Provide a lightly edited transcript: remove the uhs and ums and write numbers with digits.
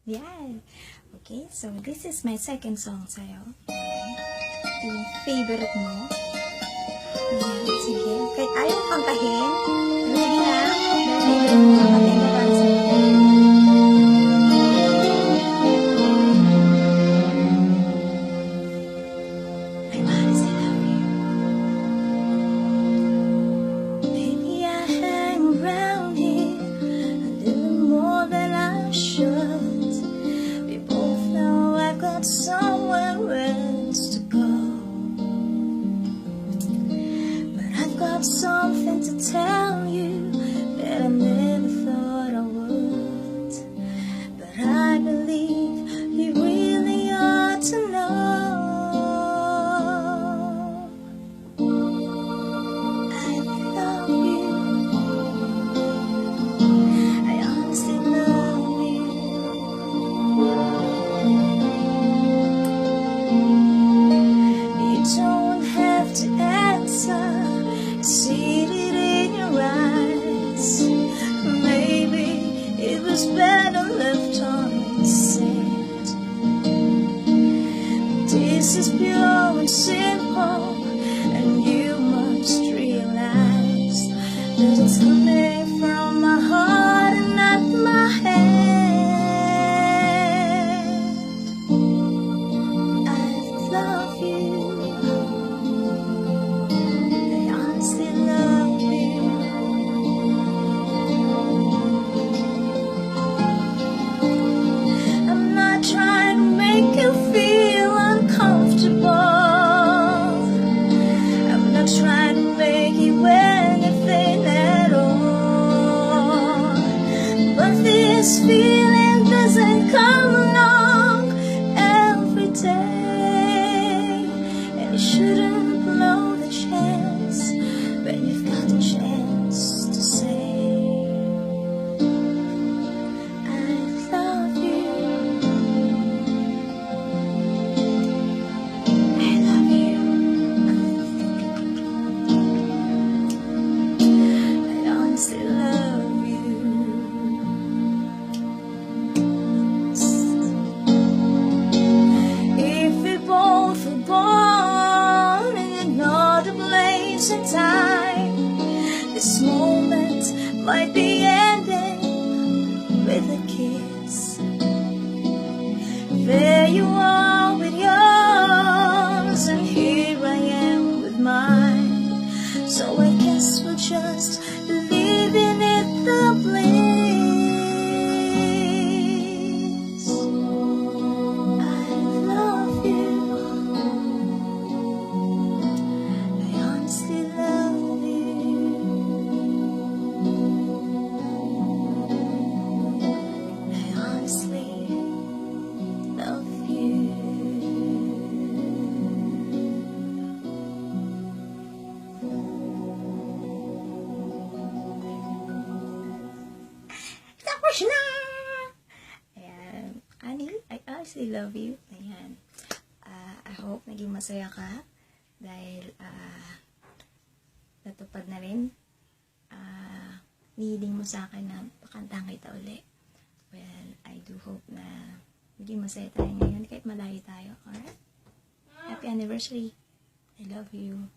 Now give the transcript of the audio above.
Yan. Okay, so this is my second song sa'yo. Yung favorite mo. Yan, sige. Kahit ayaw kantahin, ready na. Dahil favorite mo, kapatid mo para sa'yo. I honestly love you. Maybe I hang around here a little more than I should. We both know I've got somewhere else to go, but I've got something to tell you that I never thought I would. But I believe you really ought to know. I love you. I honestly love you. You don't have to answer, see it in your eyes. Maybe it was better left unsaid. This is pure and simple, and you must realize that it's coming from my heart and not my head. I love you. I honestly love you. I'm not trying to make you feel uncomfortable. I'm not trying to make you anything at all. But this feeling doesn't come along every day, and you shouldn't blow the chance when you've got a chance to say I love you. I love you. I honestly love you. If we both were born in another place and time, this moment might be ending with a kiss. There you are with yours, and here I am with mine. So I guess we're just living it the bliss. I love you. I honestly love you. I honestly love you. Tapos na! Ayan. Ani, I honestly love you. Ayan. I hope naging masaya ka dahil natupad na rin. Needing mo sa akin na pakantahan kita uli. Well, I do hope na maging masaya tayo ngayon kahit malayo tayo. Alright? Happy anniversary. I love you.